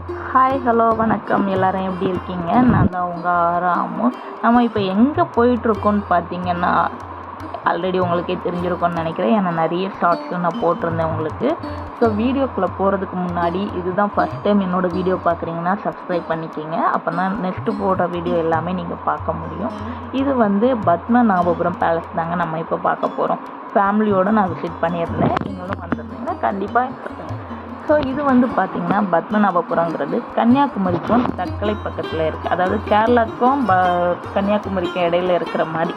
Hi hello வணக்கம். எல்லாரும் எப்படி இருக்கீங்க? நான் தான் உங்கள் ராமு. நம்ம இப்போ எங்கே போயிட்டுருக்கோன்னு பார்த்தீங்கன்னா, ஆல்ரெடி உங்களுக்கே தெரிஞ்சிருக்கோன்னு நினைக்கிறேன். ஏன்னா நிறைய ஷார்ட்ஸில் நான் போட்டிருந்தேன் உங்களுக்கு. ஸோ வீடியோக்குள்ளே போகிறதுக்கு முன்னாடி இதுதான் ஃபஸ்ட் டைம் என்னோடய வீடியோ பார்க்குறீங்கன்னா சப்ஸ்கிரைப் பண்ணிக்கிங்க. அப்போ தான் நெக்ஸ்ட்டு போடுற வீடியோ எல்லாமே நீங்கள் பார்க்க முடியும். இது வந்து பத்மநாபபுரம் பேலஸ் தாங்க நம்ம இப்போ பார்க்க போகிறோம். ஃபேமிலியோடு நான் விசிட் பண்ணியிருந்தேன். நீங்களும் வந்திருந்தீங்கன்னா கண்டிப்பாக. ஸோ இது வந்து பார்த்திங்கன்னா பத்மநாபபுரங்கிறது கன்னியாகுமரிக்கும் தக்கலை பக்கத்தில் இருக்குது. அதாவது கேரளாவுக்கும் கன்னியாகுமரிக்கும் இடையில இருக்கிற மாதிரி.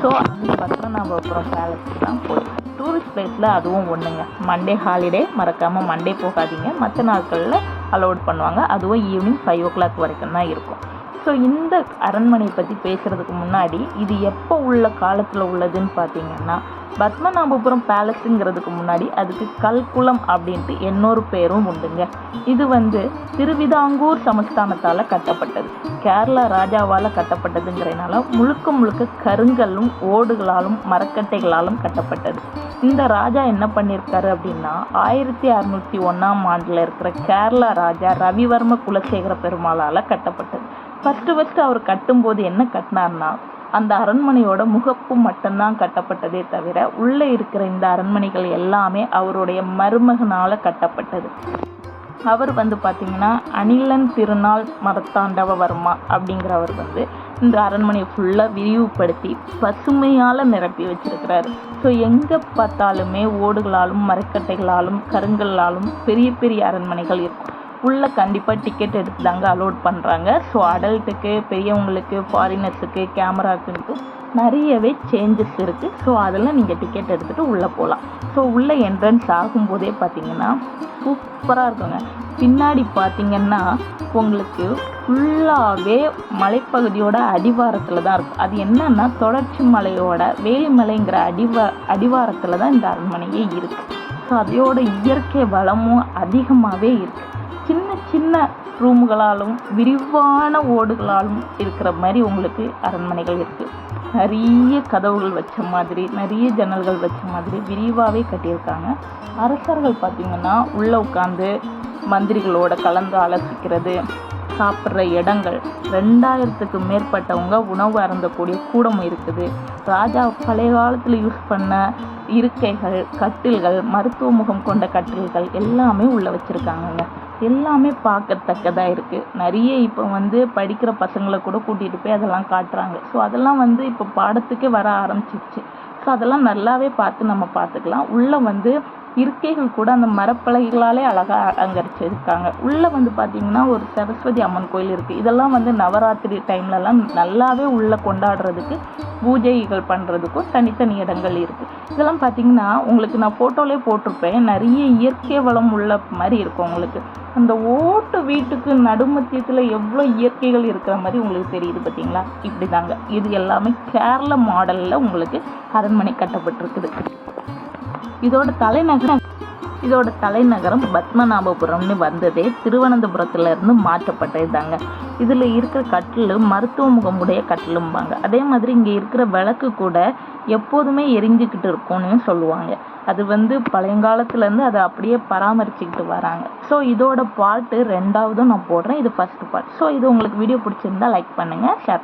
ஸோ அந்த பத்மநாபபுரம் பேலஸ்க்கு தான் போயிருக்கோம். டூரிஸ்ட் பிளேஸில் அதுவும் ஒன்றுங்க. மண்டே ஹாலிடே, மறக்காமல் மண்டே போகாதீங்க. மற்ற நாட்களில் அலோட் பண்ணுவாங்க. அதுவும் ஈவினிங் 5 o'clock வரைக்கும் தான் இருக்கும். ஸோ இந்த அரண்மனையை பற்றி பேசுகிறதுக்கு முன்னாடி இது எப்போ உள்ள காலத்தில் உள்ளதுன்னு பார்த்தீங்கன்னா, பத்மநாபபுரம் பேலஸுங்கிறதுக்கு முன்னாடி அதுக்கு கல்குளம் அப்படின்ட்டு இன்னொரு பேரும் உண்டுங்க. இது வந்து திருவிதாங்கூர் சமஸ்தானத்தால் கட்டப்பட்டது. கேரளா ராஜாவால் கட்டப்பட்டதுங்கிறதுனால முழுக்க முழுக்க கருங்கல்லும் ஓடுகளாலும் மரக்கட்டைகளாலும் கட்டப்பட்டது. இந்த ராஜா என்ன பண்ணியிருக்காரு அப்படின்னா, 1601ஆம் ஆண்டில் இருக்கிற கேரளா ராஜா ரவிவர்ம குலசேகர பெருமாளால் கட்டப்பட்டது. ஃபஸ்ட்டு அவர் கட்டும்போது என்ன கட்டினார்னா, அந்த அரண்மனையோட முகப்பு மட்டும்தான் கட்டப்பட்டதே தவிர உள்ளே இருக்கிற இந்த அரண்மனைகள் எல்லாமே அவருடைய மருமகனால் கட்டப்பட்டது. அவர் வந்து பார்த்திங்கன்னா அணிலன் திருநாள் மரத்தாண்டவவர்மா அப்படிங்கிறவர் வந்து இந்த அரண்மனையை ஃபுல்லாக விரிவுபடுத்தி பசுமையால் நிரப்பி வச்சிருக்கிறாரு. ஸோ எங்கே பார்த்தாலுமே ஓடுகளாலும் மரக்கட்டைகளாலும் கருங்கல்லாலும் பெரிய பெரிய அரண்மனைகள் இருக்கும். உள்ளே கண்டிப்பாக டிக்கெட் எடுத்து தாங்க அலோட் பண்ணுறாங்க. ஸோ அடல்ட்டுக்கு, பெரியவங்களுக்கு, ஃபாரினர்ஸுக்கு, கேமராக்குன்ட்டு நிறையவே சேஞ்சஸ் இருக்குது. ஸோ அதெல்லாம் நீங்கள் டிக்கெட் எடுத்துகிட்டு உள்ளே போகலாம். ஸோ உள்ளே என்ட்ரன்ஸ் ஆகும்போதே பார்த்தீங்கன்னா சூப்பராக இருக்குங்க. பின்னாடி பார்த்தீங்கன்னா உங்களுக்கு ஃபுல்லாகவே மலைப்பகுதியோட அடிவாரத்தில் தான் இருக்கும். அது என்னன்னா தொடர்ச்சி மலையோட வேலிமலைங்கிற அடிவாரத்தில் தான் இந்த அரண்மனையே இருக்குது. ஸோ அதையோட இயற்கை வளமும் அதிகமாகவே இருக்குது. சின்ன சின்ன ரூம்களாலும் விரிவான ஓடுகளாலும் இருக்கிற மாதிரி உங்களுக்கு அரண்மனைகள் இருக்குது. நிறைய கதவுகள் வச்ச மாதிரி, நிறைய ஜன்னல்கள் வச்ச மாதிரி விரிவாகவே கட்டியிருக்காங்க. அரசர்கள் பார்த்திங்கன்னா உள்ளே உட்காந்து மந்திரிகளோட கலந்து ஆலோசிக்கிறது, சாப்பிட்ற இடங்கள், 2000க்கு மேற்பட்டவங்க உணவு அருந்தக்கூடிய கூடம் இருக்குது. ராஜா பழைய காலத்தில் யூஸ் பண்ண இருக்கைகள், கட்டில்கள், மருத்துவ முகம் கொண்ட கட்டில்கள் எல்லாமே உள்ளே வச்சுருக்காங்கங்க. எல்லாமே பார்க்கத்தக்கதாக இருக்குது. நிறைய இப்போ வந்து படிக்கிற பசங்களை கூட கூட்டிகிட்டு போய் அதெல்லாம் காட்டுறாங்க. ஸோ அதெல்லாம் வந்து இப்போ பாடத்துக்கே வர ஆரம்பிச்சிருச்சு. ஸோ அதெல்லாம் நல்லாவே பார்த்து நம்ம பார்த்துக்கலாம். உள்ளே வந்து இருக்கைகள் கூட அந்த மரப்பலகைகளாலே அழகாக அலங்கரிச்சிருக்காங்க. உள்ளே வந்து பார்த்திங்கன்னா ஒரு சரஸ்வதி அம்மன் கோயில் இருக்குது. இதெல்லாம் வந்து நவராத்திரி டைம்லலாம் நல்லாவே உள்ளே கொண்டாடுறதுக்கு, பூஜைகள் பண்ணுறதுக்கும் தனித்தனி இடங்கள் இருக்குது. இதெல்லாம் பார்த்திங்கன்னா உங்களுக்கு நான் ஃபோட்டோலே போட்டிருப்பேன். நிறைய இயற்கை வளம் உள்ள மாதிரி இருக்கும். உங்களுக்கு அந்த ஓட்டு வீட்டுக்கு நடுமத்தியத்தில் எவ்வளோ இயற்கைகள் இருக்கிற மாதிரி உங்களுக்கு தெரியுது பார்த்தீங்களா? இப்படி தாங்க இது எல்லாமே கேரள மாடலில் உங்களுக்கு அரண்மனை கட்டப்பட்டிருக்குது. இதோட தலைநகரம் பத்மநாபபுரம்னு வந்ததே திருவனந்தபுரத்துலேருந்து மாற்றப்பட்டது தாங்க. இதில் இருக்கிற கட்டில் மருத்துவ முகமுடைய கட்டிலும்பாங்க. அதே மாதிரி இங்கே இருக்கிற விளக்கு கூட எப்போதுமே எரிஞ்சிக்கிட்டு இருக்கும்னு சொல்லுவாங்க. அது வந்து பழையங்காலத்துலேருந்து அதை அப்படியே பராமரிச்சுக்கிட்டு வராங்க. ஸோ இதோட பார்ட்டு 2வது நான் போடுறேன். இது ஃபஸ்ட்டு பார்ட். ஸோ இது உங்களுக்கு வீடியோ பிடிச்சிருந்தா லைக் பண்ணுங்கள், ஷேர்